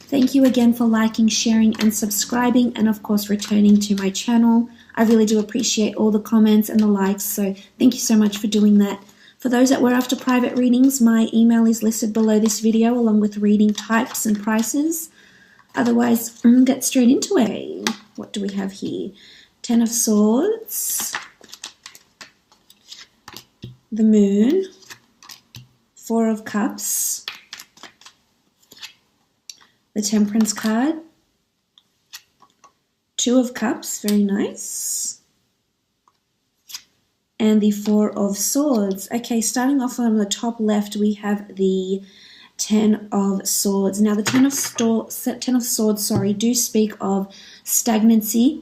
Thank you again for liking, sharing, and subscribing, and of course returning to my channel. I really do appreciate all the comments and the likes, so thank you so much for doing that. For those that were after private readings, my email is listed below this video along with reading types and prices. Otherwise, get straight into it. What do we have here? Ten of Swords, the Moon, Four of Cups, the Temperance card, Two of Cups, very nice, and the Four of Swords. Okay, starting off on the top left, we have the Ten of Swords. Now, the Ten of Swords, do speak of stagnancy.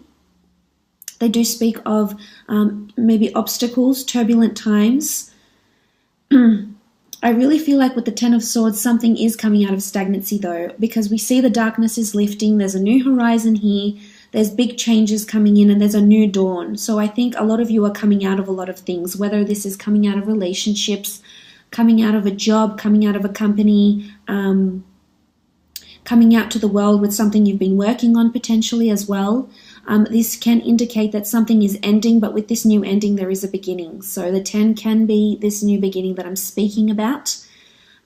They do speak of maybe obstacles, turbulent times. I really feel like with the Ten of Swords, something is coming out of stagnancy though, because we see the darkness is lifting. There's a new horizon here. There's big changes coming in and there's a new dawn. So I think a lot of you are coming out of a lot of things, whether this is coming out of relationships, coming out of a job, coming out of a company, coming out to the world with something you've been working on potentially as well. This can indicate that something is ending, but with this new ending, there is a beginning. So the 10 can be this new beginning that I'm speaking about.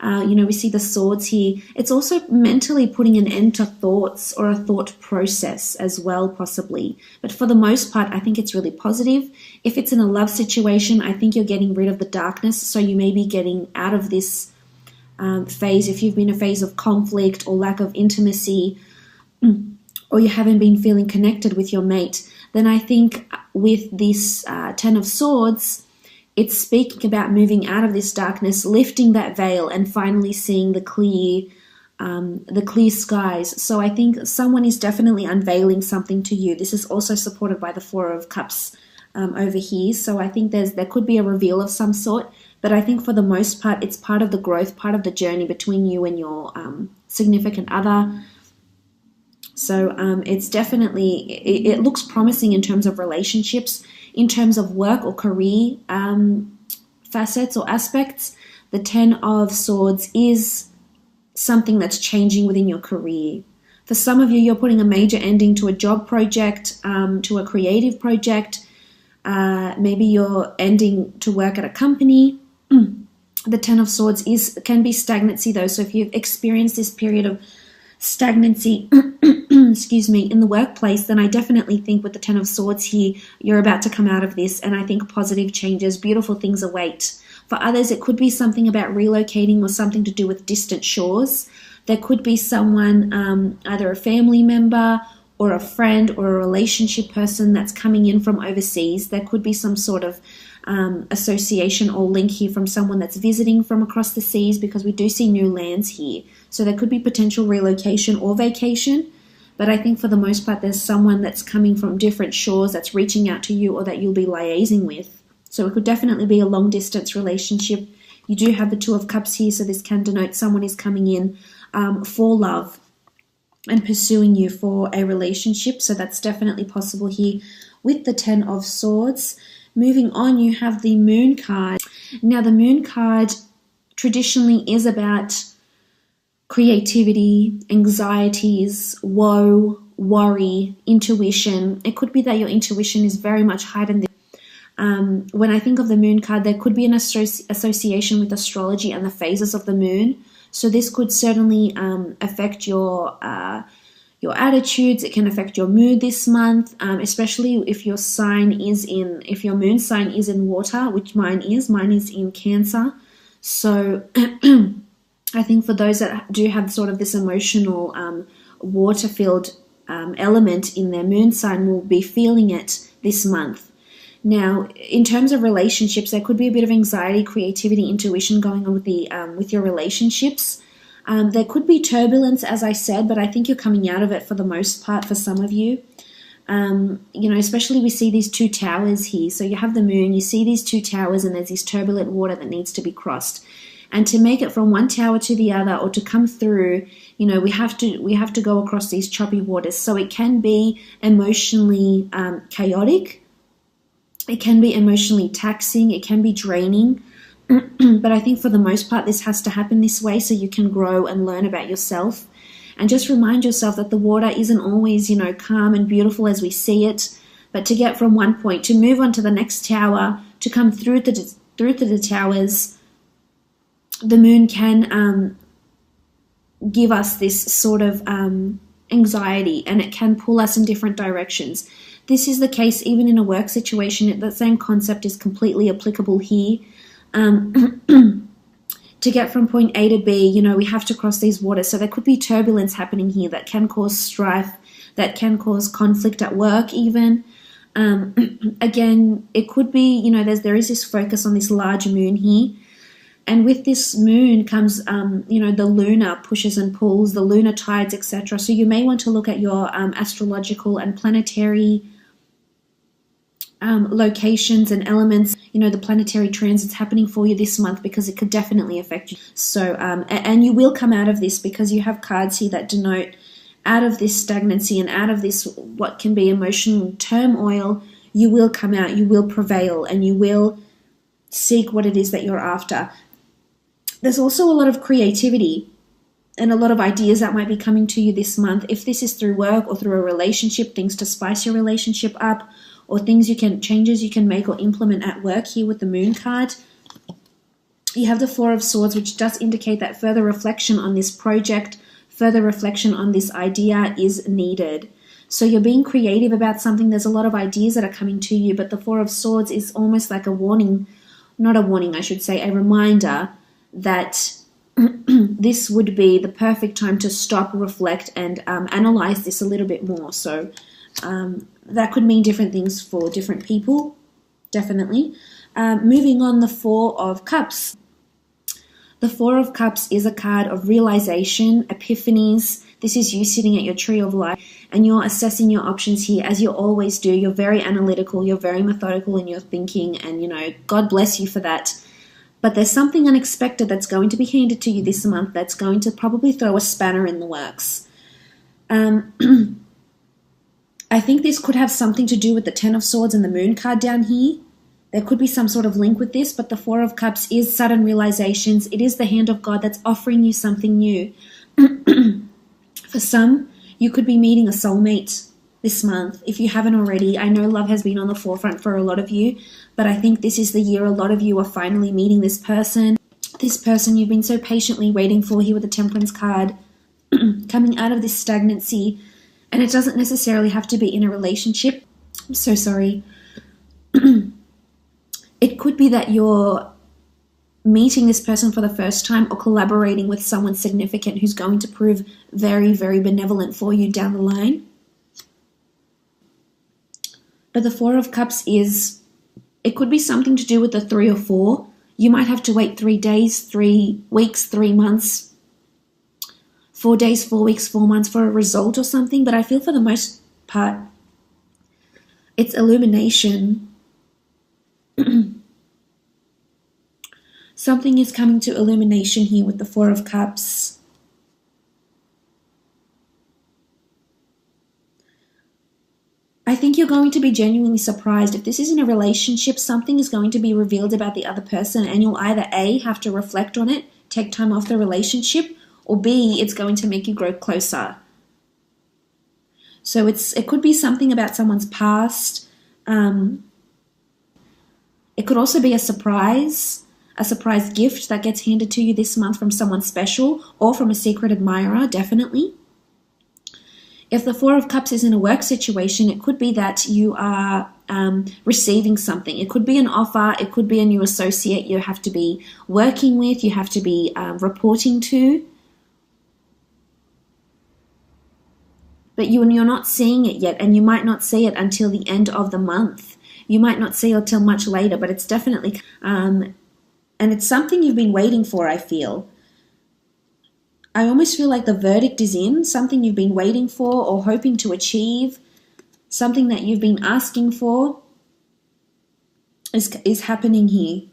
We see the swords here. It's also mentally putting an end to thoughts or a thought process as well, possibly. But for the most part, I think it's really positive. If it's in a love situation, I think you're getting rid of the darkness. So you may be getting out of this phase. If you've been in a phase of conflict or lack of intimacy, or you haven't been feeling connected with your mate, then I think with this Ten of Swords, it's speaking about moving out of this darkness, lifting that veil, and finally seeing the clear skies. So I think someone is definitely unveiling something to you. This is also supported by the Four of Cups over here. So I think there could be a reveal of some sort, but I think for the most part, it's part of the growth, part of the journey between you and your significant other. So it's definitely, it looks promising in terms of relationships, in terms of work or career facets or aspects. The Ten of Swords is something that's changing within your career. For some of you, you're putting a major ending to a job project, to a creative project. Maybe you're ending to work at a company. The Ten of Swords can be stagnancy though. So if you've experienced this period of stagnancy in the workplace, then I definitely think with the Ten of Swords here, you're about to come out of this, and I think positive changes, beautiful things await. For others, it could be something about relocating or something to do with distant shores. There could be someone, either a family member or a friend or a relationship person that's coming in from overseas. There could be some sort of association or link here from someone that's visiting from across the seas, because we do see new lands here. So there could be potential relocation or vacation, but I think for the most part there's someone that's coming from different shores that's reaching out to you or that you'll be liaising with. So it could definitely be a long distance relationship. You do have the Two of Cups here, so this can denote someone is coming in for love and pursuing you for a relationship. So that's definitely possible here with the Ten of Swords. Moving on, you have the Moon card. Now, the Moon card traditionally is about creativity, anxieties, woe, worry, intuition. It could be that your intuition is very much heightened. When I think of the Moon card, there could be an association with astrology and the phases of the moon. So this could certainly affect your attitudes. It can affect your mood this month, especially if your moon sign is in water, which mine is in Cancer. So I think for those that do have sort of this emotional water-filled element in their moon sign, will be feeling it this month. Now, in terms of relationships, there could be a bit of anxiety, creativity, intuition going on with your relationships. There could be turbulence, as I said, but I think you're coming out of it for the most part for some of you. Especially we see these two towers here. So you have the moon, you see these two towers, and there's this turbulent water that needs to be crossed. And to make it from one tower to the other, or to come through, we have to go across these choppy waters. So it can be emotionally chaotic. It can be emotionally taxing. It can be draining. But I think for the most part, this has to happen this way so you can grow and learn about yourself. And just remind yourself that the water isn't always, you know, calm and beautiful as we see it, but to get from one point, to move on to the next tower, to come through to the towers, the moon can give us this sort of anxiety, and it can pull us in different directions. This is the case even in a work situation. The same concept is completely applicable here. To get from point A to B, you know, we have to cross these waters. So there could be turbulence happening here that can cause strife, that can cause conflict at work even. Again, it could be, you know, there is this focus on this large moon here. And with this moon comes, you know, the lunar pushes and pulls, the lunar tides, etc. So you may want to look at your astrological and planetary locations and elements, you know, the planetary transits happening for you this month, because it could definitely affect you. So, and you will come out of this, because you have cards here that denote out of this stagnancy and out of this what can be emotional turmoil. You will come out, you will prevail, and you will seek what it is that you're after. There's also a lot of creativity and a lot of ideas that might be coming to you this month. If this is through work or through a relationship, things to spice your relationship up, or changes you can make or implement at work here with the moon card. You have the Four of Swords, which does indicate that further reflection on this project, further reflection on this idea is needed. So you're being creative about something. There's a lot of ideas that are coming to you, but the Four of Swords is almost like a warning, not a warning, I should say, a reminder that this would be the perfect time to stop, reflect, and analyze this a little bit more. So that could mean different things for different people, definitely. Moving on, the Four of Cups. The Four of Cups is a card of realization, epiphanies. This is you sitting at your tree of life, and you're assessing your options here, as you always do. You're very analytical, you're very methodical in your thinking, and, you know, God bless you for that. But there's something unexpected that's going to be handed to you this month that's going to probably throw a spanner in the works. I think this could have something to do with the Ten of Swords and the Moon card down here. There could be some sort of link with this, but the Four of Cups is sudden realizations. It is the hand of God that's offering you something new. For some, you could be meeting a soulmate this month, if you haven't already. I know love has been on the forefront for a lot of you, but I think this is the year a lot of you are finally meeting this person you've been so patiently waiting for here with the Temperance card, coming out of this stagnancy. And it doesn't necessarily have to be in a relationship. I'm so sorry. It could be that you're meeting this person for the first time, or collaborating with someone significant who's going to prove very, very benevolent for you down the line. But the Four of Cups it could be something to do with the 3 or 4. You might have to wait 3 days, 3 weeks, 3 months, 4 days, 4 weeks, 4 months for a result or something. But I feel for the most part, it's illumination. Something is coming to illumination here with the Four of Cups. I think you're going to be genuinely surprised. If this is in a relationship, something is going to be revealed about the other person, and you'll either A, have to reflect on it, take time off the relationship, or B, it's going to make you grow closer. So it could be something about someone's past. It could also be a surprise gift that gets handed to you this month from someone special, or from a secret admirer, definitely. If the Four of Cups is in a work situation, it could be that you are receiving something. It could be an offer. It could be a new associate you have to be working with, you have to be reporting to. But you're not seeing it yet, and you might not see it until the end of the month. You might not see it until much later, but it's definitely... and it's something you've been waiting for, I feel. I almost feel like the verdict is in, something you've been waiting for or hoping to achieve, something that you've been asking for is happening here.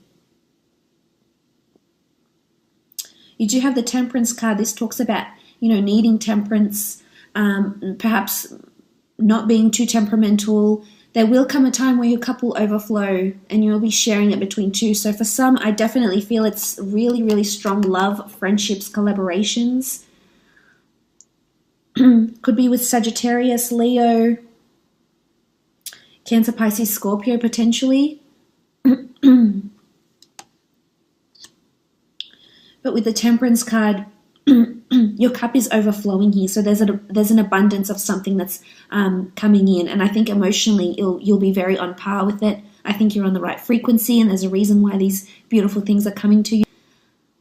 You do have the Temperance card. This talks about, needing temperance, perhaps not being too temperamental. There will come a time where your cup will overflow and you'll be sharing it between two. So for some, I definitely feel it's really, really strong love, friendships, collaborations. Could be with Sagittarius, Leo, Cancer, Pisces, Scorpio potentially. But with the Temperance card, your cup is overflowing here. So there's an abundance of something that's coming in. And I think emotionally you'll be very on par with it. I think you're on the right frequency, and there's a reason why these beautiful things are coming to you.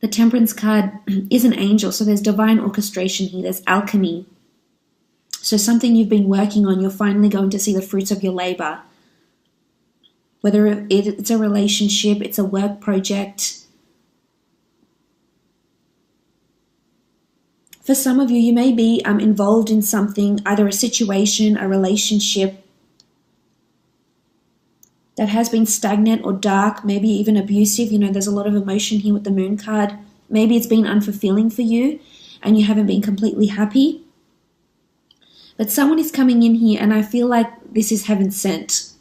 The Temperance card is an angel, so there's divine orchestration here. There's alchemy. So something you've been working on, you're finally going to see the fruits of your labor. Whether it's a relationship, it's a work project. For some of you, you may be involved in something, either a situation, a relationship that has been stagnant or dark, maybe even abusive. You know, there's a lot of emotion here with the Moon card. Maybe it's been unfulfilling for you and you haven't been completely happy. But someone is coming in here, and I feel like this is heaven sent.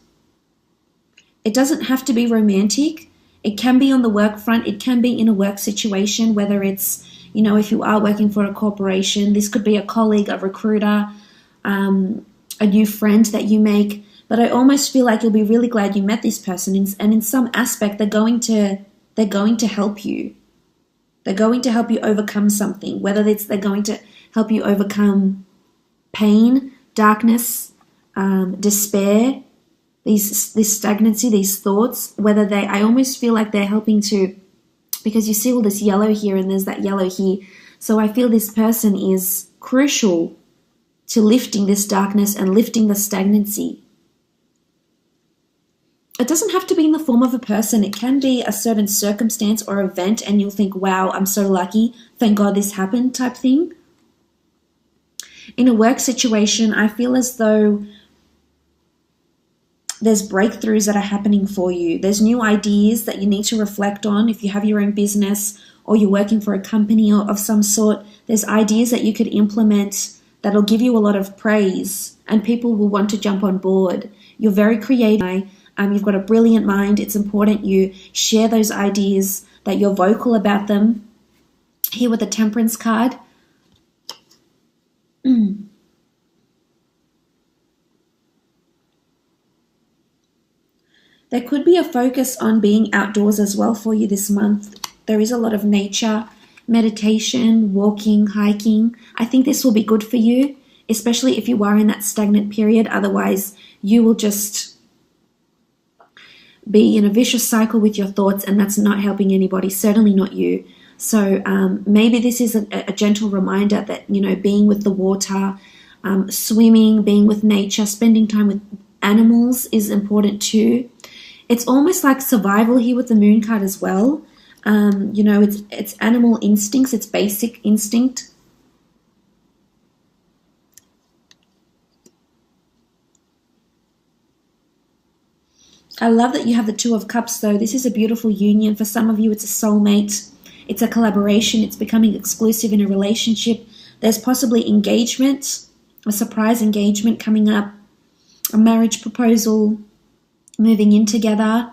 It doesn't have to be romantic. It can be on the work front. It can be in a work situation, whether it's, you know, if you are working for a corporation, this could be a colleague, a recruiter, a new friend that you make. But I almost feel like you'll be really glad you met this person, and in some aspect, they're going to help you. They're going to help you overcome something, whether they're going to help you overcome pain, darkness, despair, this stagnancy, these thoughts. I almost feel like they're helping to, because you see all this yellow here and there's that yellow here. So I feel this person is crucial to lifting this darkness and lifting the stagnancy. It doesn't have to be in the form of a person. It can be a certain circumstance or event, and you'll think, wow, I'm so lucky. Thank God this happened type thing. In a work situation, I feel as though there's breakthroughs that are happening for you. There's new ideas that you need to reflect on. If you have your own business or you're working for a company of some sort, there's ideas that you could implement that'll give you a lot of praise, and people will want to jump on board. You're very creative. You've got a brilliant mind. It's important you share those ideas, that you're vocal about them. Here with the Temperance card. There could be a focus on being outdoors as well for you this month. There is a lot of nature, meditation, walking, hiking. I think this will be good for you, especially if you are in that stagnant period. Otherwise, you will just be in a vicious cycle with your thoughts, and that's not helping anybody, certainly not you. So maybe this is a gentle reminder that, you know, being with the water, swimming, being with nature, spending time with animals is important too. It's almost like survival here with the Moon card as well. You know, it's animal instincts, it's basic instinct. I love that you have the Two of Cups though. This is a beautiful union. For some of you, it's a soulmate. It's a collaboration. It's becoming exclusive in a relationship. There's possibly engagement, a surprise engagement coming up, a marriage proposal, moving in together.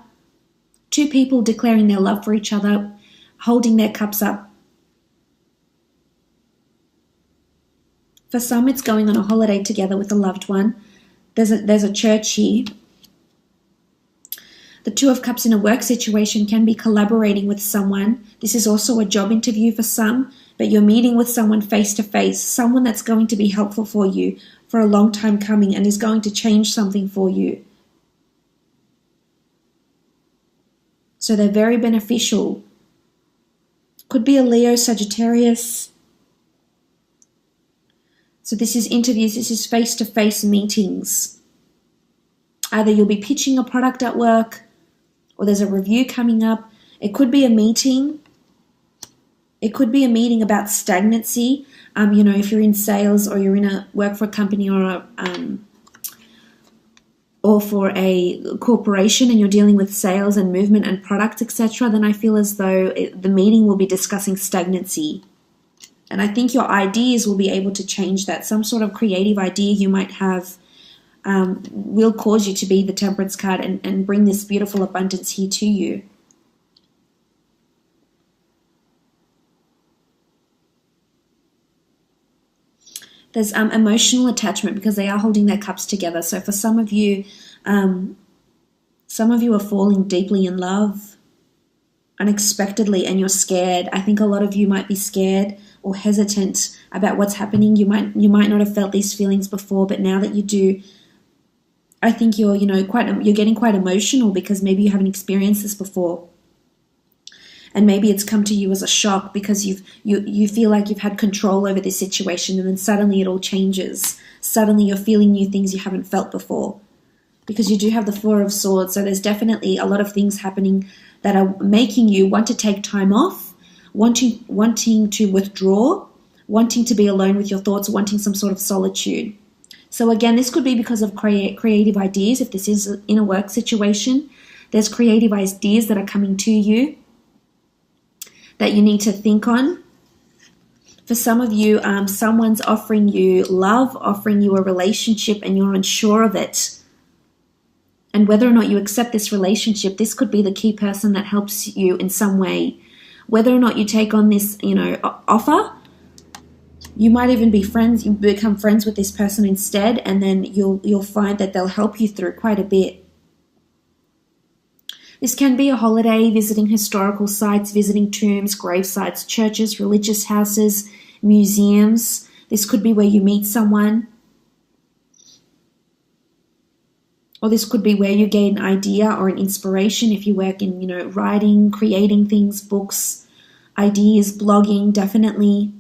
Two people declaring their love for each other, holding their cups up. For some, it's going on a holiday together with a loved one. There's a church here. The Two of Cups in a work situation can be collaborating with someone. This is also a job interview for some, but you're meeting with someone face to face, someone that's going to be helpful for you for a long time coming and is going to change something for you. So they're very beneficial. Could be a Leo, Sagittarius. So this is interviews, this is face-to-face meetings. Either you'll be pitching a product at work, or there's a review coming up. It could be a meeting. It could be a meeting about stagnancy. You know, if you're in sales or you're in a work for a company or for a corporation and you're dealing with sales and movement and product, etc., then I feel as though the meeting will be discussing stagnancy. And I think your ideas will be able to change that. Some sort of creative idea you might have will cause you to be the Temperance card and bring this beautiful abundance here to you. There's emotional attachment because they are holding their cups together. So for some of you are falling deeply in love unexpectedly and you're scared. I think a lot of you might be scared or hesitant about what's happening. You might not have felt these feelings before, but now that you do, I think you're getting quite emotional because maybe you haven't experienced this before. And maybe it's come to you as a shock because you feel like you've had control over this situation, and then suddenly it all changes. Suddenly you're feeling new things you haven't felt before, because you do have the Four of Swords. So there's definitely a lot of things happening that are making you want to take time off, wanting to withdraw, wanting to be alone with your thoughts, wanting some sort of solitude. So again, this could be because of creative ideas. If this is in a work situation, there's creative ideas that are coming to you that you need to think on. For some of you, someone's offering you love, offering you a relationship, and you're unsure of it. And whether or not you accept this relationship, this could be the key person that helps you in some way. Whether or not you take on this, offer, you might even be friends. You become friends with this person instead, and then you'll find that they'll help you through quite a bit. This can be a holiday, visiting historical sites, visiting tombs, grave sites, churches, religious houses, museums. This could be where you meet someone. Or this could be where you gain an idea or an inspiration if you work in, writing, creating things, books, ideas, blogging, definitely.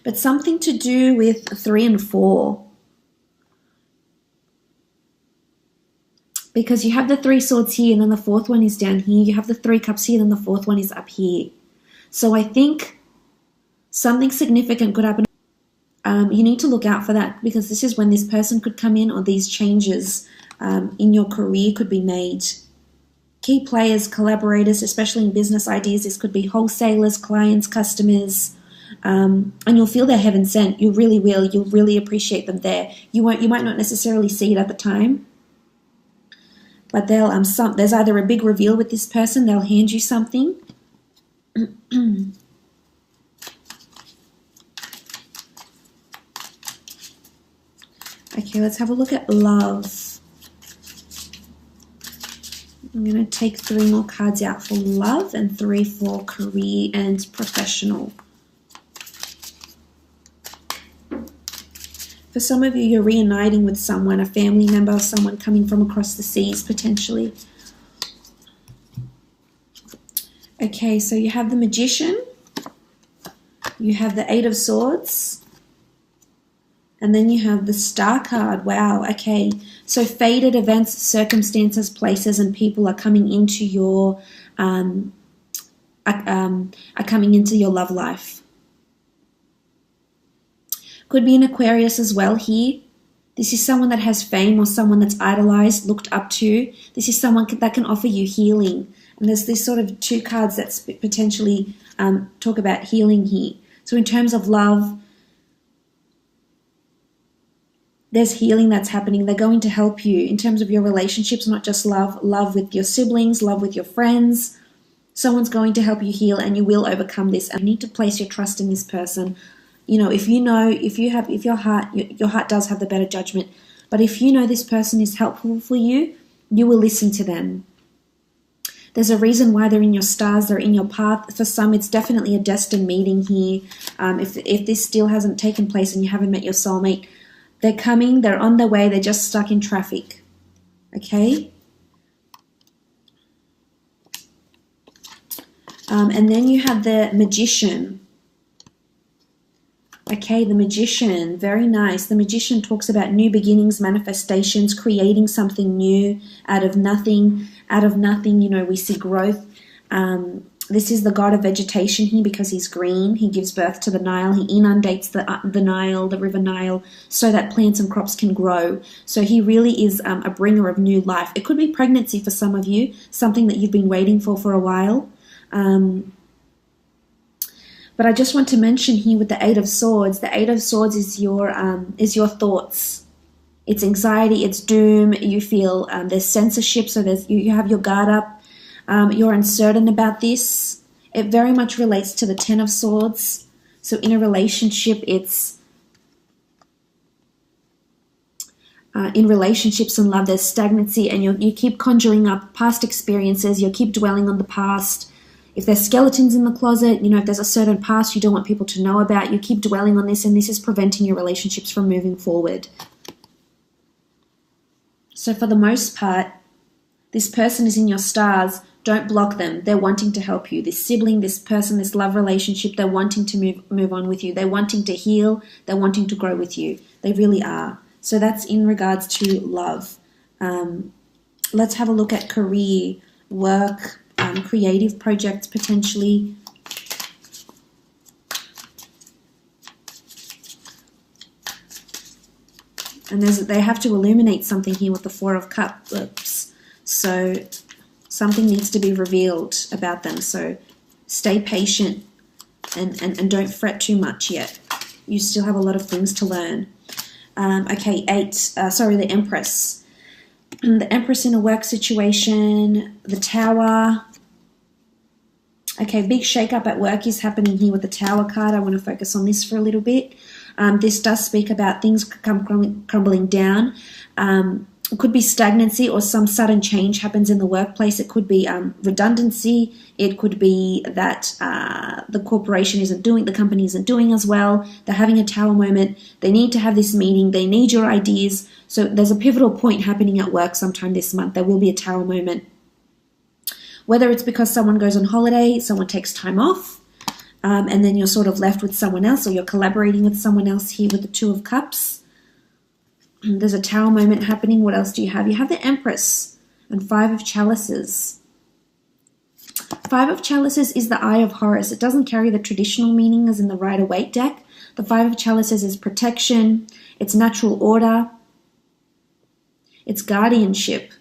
But something to do with 3 and 4. Because you have the 3 swords here and then the 4th one is down here. You have the 3 cups here and then the 4th one is up here. So I think something significant could happen. You need to look out for that, because this is when this person could come in, or these changes in your career could be made. Key players, collaborators, especially in business ideas. This could be wholesalers, clients, customers. And you'll feel they're heaven sent. You really will. You'll really appreciate them there. You might not necessarily see it at the time. But there's either a big reveal with this person, they'll hand you something. Okay, let's have a look at love. I'm going to take 3 more cards out for love and 3 for career and professional. For some of you, you're reuniting with someone, a family member, someone coming from across the seas, potentially. Okay, so you have the Magician. You have the 8 of Swords. And then you have the Star card. Wow, okay. So fated events, circumstances, places, and people are coming into your love life. Could be an Aquarius as well here. This is someone that has fame or someone that's idolized, looked up to. This is someone that can offer you healing. And there's this sort of 2 cards that potentially talk about healing here. So in terms of love, there's healing that's happening. They're going to help you in terms of your relationships, not just love with your siblings, love with your friends. Someone's going to help you heal, and you will overcome this. And you need to place your trust in this person. If your heart does have the better judgment, but if you know this person is helpful for you, you will listen to them. There's a reason why they're in your stars, they're in your path. For some, it's definitely a destined meeting here. If this still hasn't taken place and you haven't met your soulmate, they're coming, they're on their way, they're just stuck in traffic. Okay? And then you have the Magician. Okay, the Magician, very nice. The Magician talks about new beginnings, manifestations, creating something new out of nothing. Out of nothing, we see growth. This is the god of vegetation here because he's green. He gives birth to the Nile. He inundates the Nile, the river Nile, so that plants and crops can grow. So he really is a bringer of new life. It could be pregnancy for some of you, something that you've been waiting for a while. But I just want to mention here with the 8 of Swords, the 8 of Swords is your thoughts. It's anxiety, it's doom. You feel there's censorship, so you have your guard up. You're uncertain about this. It very much relates to the 10 of Swords. So in a relationship, it's in relationships and love, there's stagnancy, and you keep conjuring up past experiences. You keep dwelling on the past. If there's skeletons in the closet, if there's a certain past you don't want people to know about, you keep dwelling on this, and this is preventing your relationships from moving forward. So for the most part, this person is in your stars. Don't block them. They're wanting to help you. This sibling, this person, this love relationship, they're wanting to move on with you. They're wanting to heal. They're wanting to grow with you. They really are. So that's in regards to love. Let's have a look at career, work, creative projects potentially. And they have to illuminate something here with the Four of Cups. So something needs to be revealed about them. So stay patient and don't fret too much yet. You still have a lot of things to learn. Okay, the Empress. The Empress in a work situation, the Tower. Okay, big shake-up at work is happening here with the Tower card. I want to focus on this for a little bit. This does speak about things crumbling down. It could be stagnancy or some sudden change happens in the workplace. It could be redundancy. It could be that the corporation the company isn't doing as well. They're having a Tower moment. They need to have this meeting. They need your ideas. So there's a pivotal point happening at work sometime this month. There will be a Tower moment. Whether it's because someone goes on holiday, someone takes time off, and then you're sort of left with someone else, or you're collaborating with someone else here with the Two of Cups. There's a Tower moment happening. What else do you have? You have the Empress and Five of Chalices. Five of Chalices is the Eye of Horus. It doesn't carry the traditional meaning as in the Rider-Waite deck. The Five of Chalices is protection. It's natural order. It's guardianship.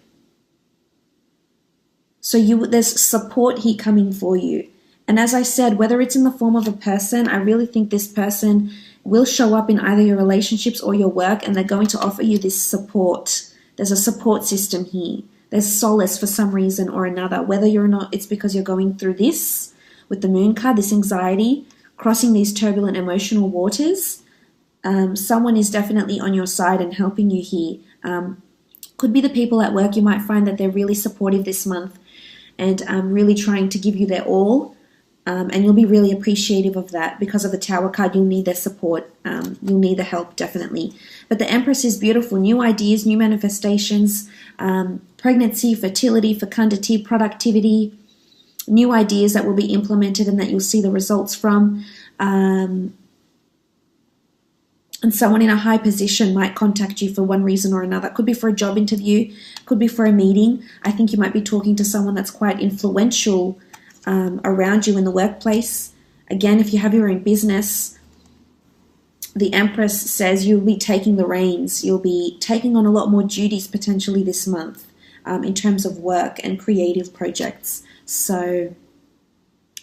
So there's support here coming for you. And as I said, whether it's in the form of a person, I really think this person will show up in either your relationships or your work, and they're going to offer you this support. There's a support system here. There's solace for some reason or another, whether you're not, it's because you're going through this with the Moon card, this anxiety, crossing these turbulent emotional waters. Someone is definitely on your side and helping you here. Could be the people at work. You might find that they're really supportive this month and really trying to give you their all. And you'll be really appreciative of that. Because of the Tower card, you'll need their support. You'll need the help, definitely. But the Empress is beautiful. New ideas, new manifestations, pregnancy, fertility, fecundity, productivity, new ideas that will be implemented and that you'll see the results from. And someone in a high position might contact you for one reason or another. It could be for a job interview, could be for a meeting. I think you might be talking to someone that's quite influential around you in the workplace. Again, if you have your own business, the Empress says you'll be taking the reins. You'll be taking on a lot more duties potentially this month in terms of work and creative projects. So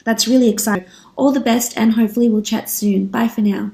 that's really exciting. All the best, and hopefully we'll chat soon. Bye for now.